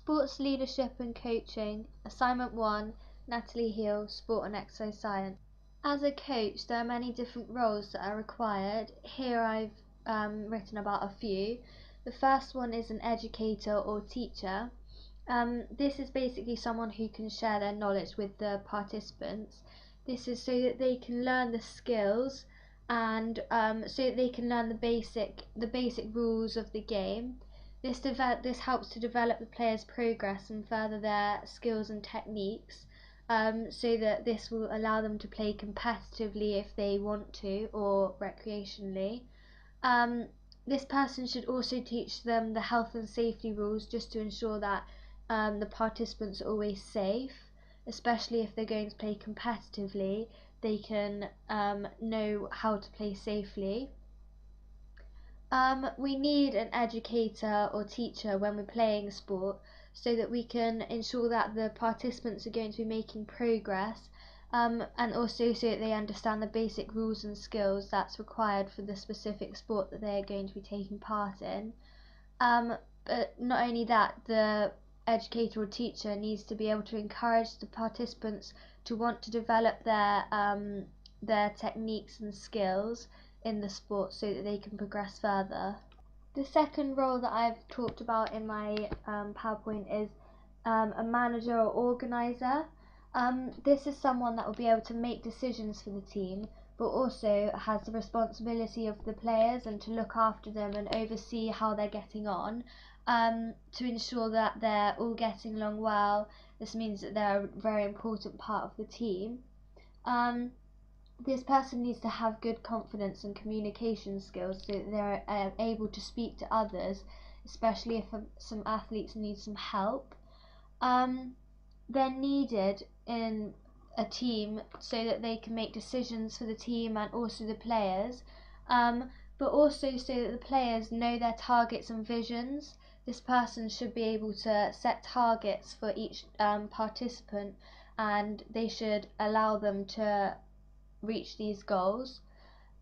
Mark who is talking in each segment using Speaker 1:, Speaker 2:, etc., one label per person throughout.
Speaker 1: Sports Leadership and Coaching, Assignment 1, Natalie Heal, Sport and Exercise Science. As a coach, there are many different roles that are required. Here I've written about a few. The first one is an educator or teacher. This is basically someone who can share their knowledge with the participants. This is so that they can learn the skills and so that they can learn the basic rules of the game. This helps to develop the players' progress and further their skills and techniques, so that this will allow them to play competitively if they want to, or recreationally. This person should also teach them the health and safety rules, just to ensure that the participants are always safe, especially if they're going to play competitively. They can know how to play safely. We need an educator or teacher when we're playing a sport, so that we can ensure that the participants are going to be making progress, and also so that they understand the basic rules and skills that's required for the specific sport that they're going to be taking part in. But not only that, the educator or teacher needs to be able to encourage the participants to want to develop their techniques and skills in the sport so that they can progress further. The second role that I've talked about in my PowerPoint is a manager or organizer. This is someone that will be able to make decisions for the team, but also has the responsibility of the players and to look after them and oversee how they're getting on, to ensure that they're all getting along well. This means that they're a very important part of the team. This person needs to have good confidence and communication skills so that they're able to speak to others, especially if some athletes need some help. They're needed in a team so that they can make decisions for the team and also the players, but also so that the players know their targets and visions. This person should be able to set targets for each participant, and they should allow them to reach these goals.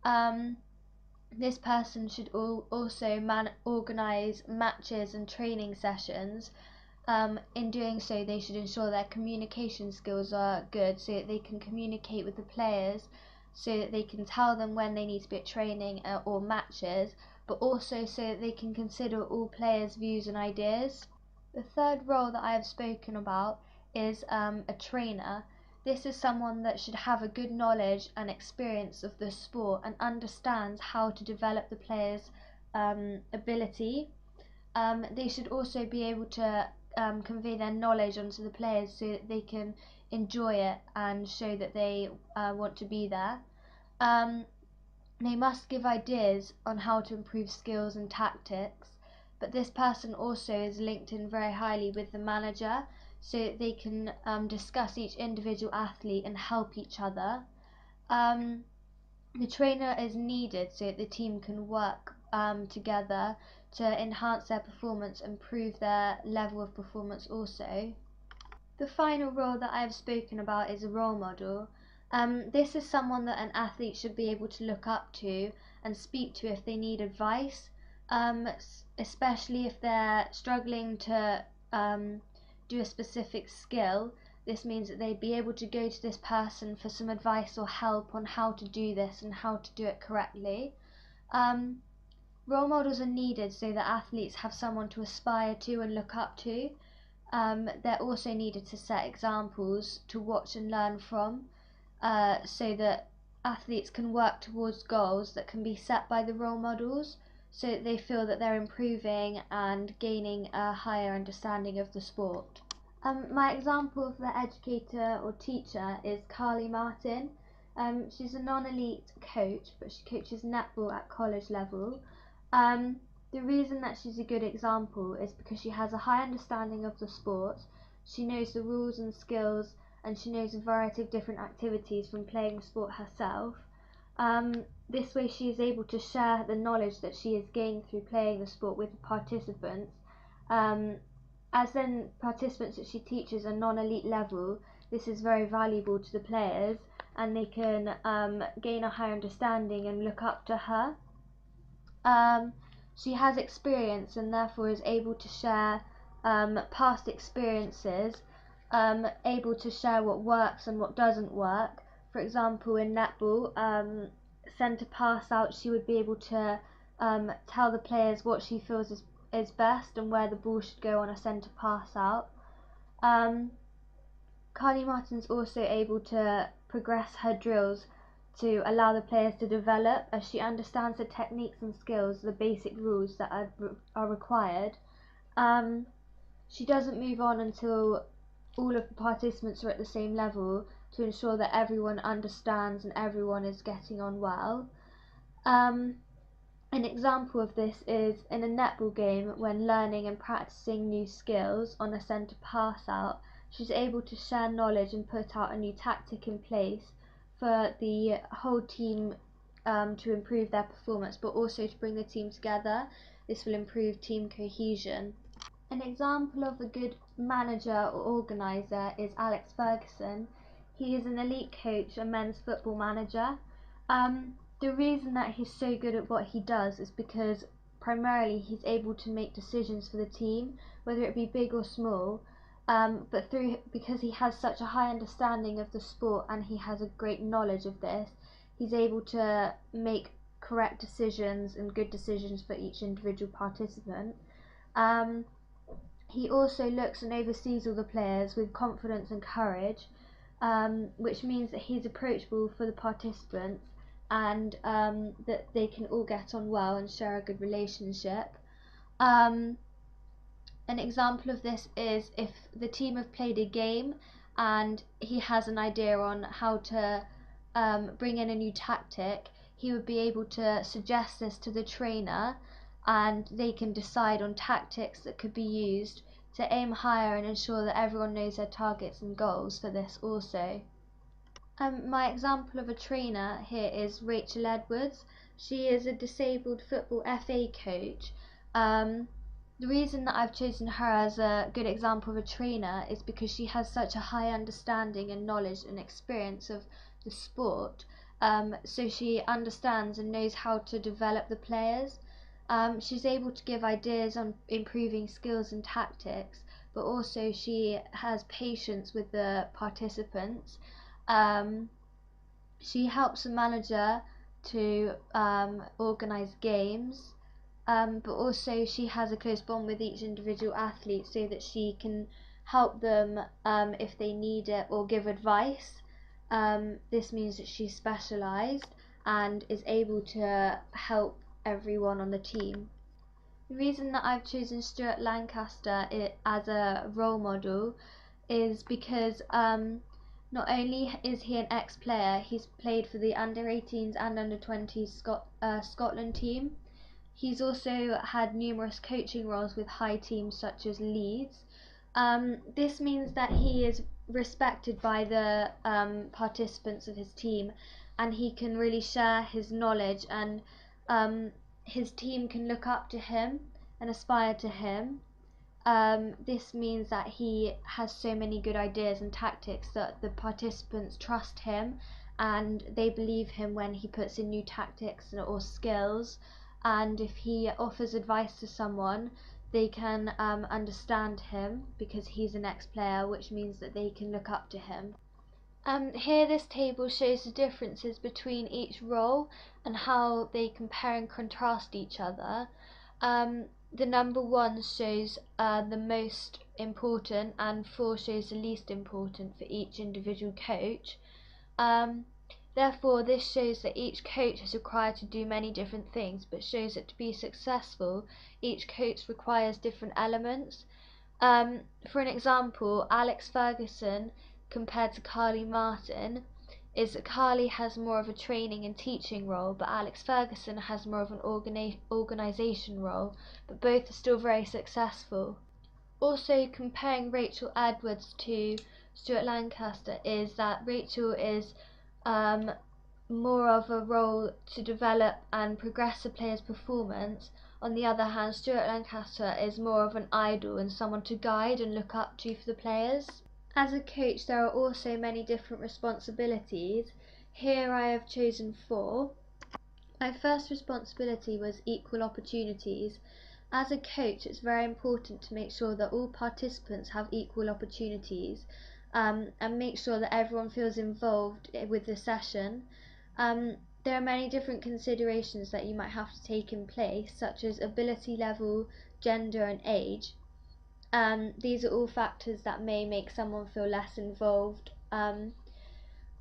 Speaker 1: This person should also organise matches and training sessions. In doing so, they should ensure their communication skills are good, so that they can communicate with the players, so that they can tell them when they need to be at training or matches, but also so that they can consider all players' views and ideas. The third role that I have spoken about is a trainer. This is someone that should have a good knowledge and experience of the sport and understands how to develop the players' ability. They should also be able to convey their knowledge onto the players so that they can enjoy it and show that they want to be there. They must give ideas on how to improve skills and tactics, but this person also is linked in very highly with the manager, so that they can discuss each individual athlete and help each other. The trainer is needed so that the team can work together to enhance their performance and improve their level of performance also. The final role that I have spoken about is a role model. This is someone that an athlete should be able to look up to and speak to if they need advice, especially if they're struggling to do a specific skill. This means that they'd be able to go to this person for some advice or help on how to do this and how to do it correctly. Role models are needed so that athletes have someone to aspire to and look up to. They're also needed to set examples to watch and learn from, so that athletes can work towards goals that can be set by the role models, so that they feel that they're improving and gaining a higher understanding of the sport. My example of the educator or teacher is Carly Martin. She's a non-elite coach, but she coaches netball at college level. The reason that she's a good example is because she has a high understanding of the sport. She knows the rules and skills, and she knows a variety of different activities from playing the sport herself. This way she is able to share the knowledge that she has gained through playing the sport with the participants. As then participants that she teaches are non-elite level, this is very valuable to the players, and they can gain a higher understanding and look up to her. She has experience and therefore is able to share past experiences, able to share what works and what doesn't work. For example, in netball, centre pass out, she would be able to tell the players what she feels is best and where the ball should go on a centre pass out. Carly Martin's also able to progress her drills to allow the players to develop, as she understands the techniques and skills, the basic rules that are required. She doesn't move on until all of the participants are at the same level, to ensure that everyone understands and everyone is getting on well. An example of this is in a netball game, when learning and practicing new skills on a centre pass out, she's able to share knowledge and put out a new tactic in place for the whole team to improve their performance, but also to bring the team together. This will improve team cohesion. An example of a good manager or organiser is Alex Ferguson. He is an elite coach and men's football manager. The reason that he's so good at what he does is because primarily he's able to make decisions for the team, whether it be big or small, but because he has such a high understanding of the sport and he has a great knowledge of this, he's able to make correct decisions and good decisions for each individual participant. He also looks and oversees all the players with confidence and courage, which means that he's approachable for the participants, and that they can all get on well and share a good relationship. An example of this is if the team have played a game and he has an idea on how to bring in a new tactic, he would be able to suggest this to the trainer, and they can decide on tactics that could be used to aim higher and ensure that everyone knows their targets and goals for this also. My example of a trainer here is Rachel Edwards. She is a disabled football FA coach. The reason that I've chosen her as a good example of a trainer is because she has such a high understanding and knowledge and experience of the sport. So she understands and knows how to develop the players. She's able to give ideas on improving skills and tactics, but also she has patience with the participants. She helps the manager to organise games, but also she has a close bond with each individual athlete so that she can help them if they need it or give advice. This means that she's specialised and is able to help everyone on the team. The reason that I've chosen Stuart Lancaster as a role model is because not only is he an ex-player, he's played for the under-18s and under-20s Scotland team. He's also had numerous coaching roles with high teams such as Leeds. This means that he is respected by the participants of his team, and he can really share his knowledge, and his team can look up to him and aspire to him. This means that he has so many good ideas and tactics that the participants trust him and they believe him when he puts in new tactics or skills, and if he offers advice to someone, they can understand him because he's an ex-player, which means that they can look up to him. Here this table shows the differences between each role and how they compare and contrast each other. The number 1 shows the most important, and 4 shows the least important for each individual coach. Therefore, this shows that each coach is required to do many different things, but shows that to be successful, each coach requires different elements. For an example, Alex Ferguson compared to Carly Martin is that Carly has more of a training and teaching role, but Alex Ferguson has more of an organisation role, but both are still very successful. Also, comparing Rachel Edwards to Stuart Lancaster is that Rachel is more of a role to develop and progress a player's performance. On the other hand, Stuart Lancaster is more of an idol and someone to guide and look up to for the players. As a coach, there are also many different responsibilities. Here I have chosen 4. My first responsibility was equal opportunities. As a coach, it's very important to make sure that all participants have equal opportunities, and make sure that everyone feels involved with the session. There are many different considerations that you might have to take in place, such as ability level, gender and age. These are all factors that may make someone feel less involved.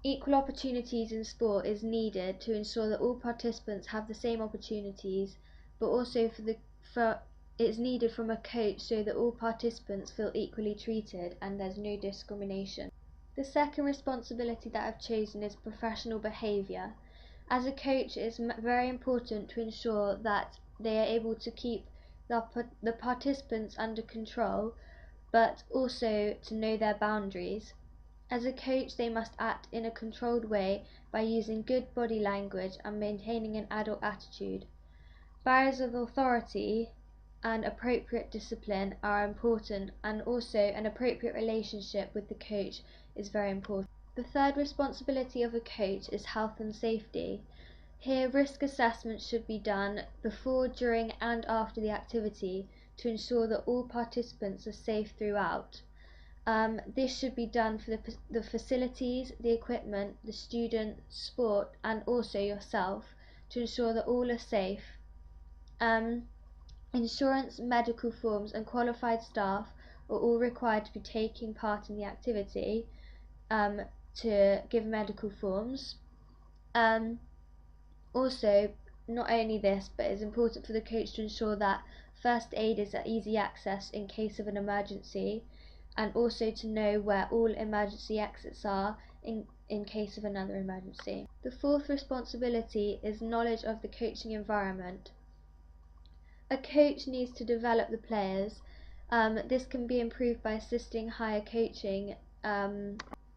Speaker 1: Equal opportunities in sport is needed to ensure that all participants have the same opportunities, but also it's needed from a coach so that all participants feel equally treated and there's no discrimination. The second responsibility that I've chosen is professional behaviour. As a coach, it's very important to ensure that they are able to keep the participants under control, but also to know their boundaries. As a coach, they must act in a controlled way by using good body language and maintaining an adult attitude. Barriers of authority and appropriate discipline are important, and also an appropriate relationship with the coach is very important. The third responsibility of a coach is health and safety. Here, risk assessments should be done before, during and after the activity to ensure that all participants are safe throughout. This should be done for the facilities, the equipment, the student, sport and also yourself to ensure that all are safe. Insurance, medical forms and qualified staff are all required to be taking part in the activity to give medical forms. Also, not only this, but it's important for the coach to ensure that first aid is at easy access in case of an emergency, and also to know where all emergency exits are in case of another emergency. The fourth responsibility is knowledge of the coaching environment. A coach needs to develop the players. This can be improved by assisting higher coaching.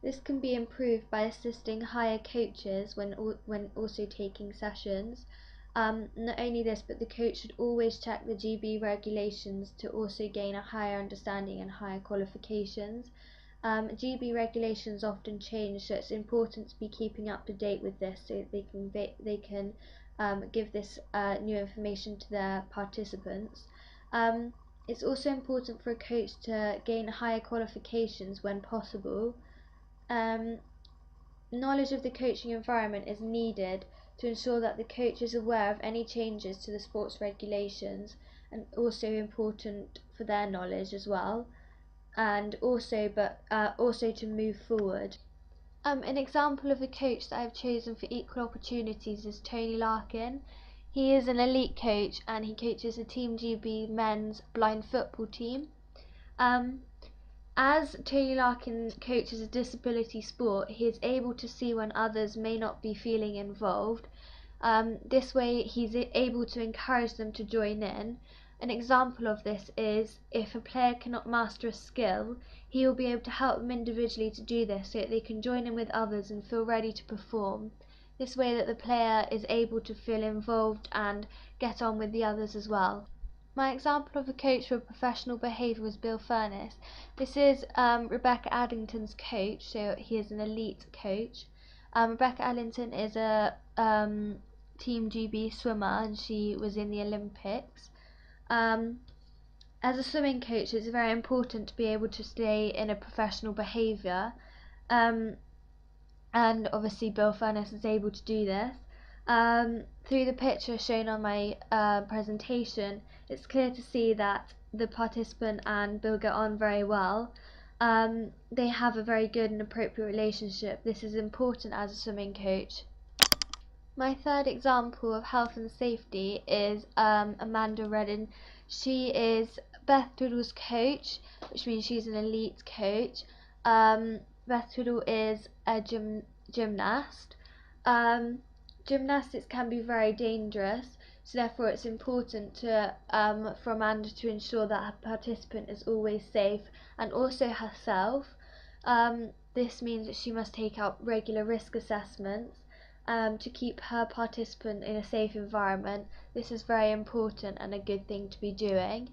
Speaker 1: This can be improved by assisting higher coaches when also taking sessions. Not only this, but the coach should always check the GB regulations to also gain a higher understanding and higher qualifications. GB regulations often change, so it's important to be keeping up to date with this so that they can give this new information to their participants. It's also important for a coach to gain higher qualifications when possible. Knowledge of the coaching environment is needed to ensure that the coach is aware of any changes to the sports regulations, and also important for their knowledge as well, and also to move forward. An example of a coach that I've chosen for equal opportunities is Tony Larkin. He is an elite coach and he coaches the Team GB men's blind football team. As Tony Larkin coaches a disability sport, he is able to see when others may not be feeling involved. This way he's able to encourage them to join in. An example of this is if a player cannot master a skill, he will be able to help them individually to do this so that they can join in with others and feel ready to perform. This way that the player is able to feel involved and get on with the others as well. My example of a coach for professional behaviour was Bill Furness. This is Rebecca Addington's coach, so he is an elite coach. Rebecca Addington is a Team GB swimmer and she was in the Olympics. As a swimming coach, it's very important to be able to stay in a professional behaviour, and obviously Bill Furness is able to do this. Through the picture shown on my presentation, it's clear to see that the participant and Bill get on very well. They have a very good and appropriate relationship. This is important as a swimming coach. My third example of health and safety is Amanda Redden. She is Beth Twiddle's coach, which means she's an elite coach. Beth Twiddle is a gymnast. Gymnastics can be very dangerous, so therefore it's important for Amanda to ensure that her participant is always safe, and also herself. This means that she must take out regular risk assessments to keep her participant in a safe environment. This is very important and a good thing to be doing.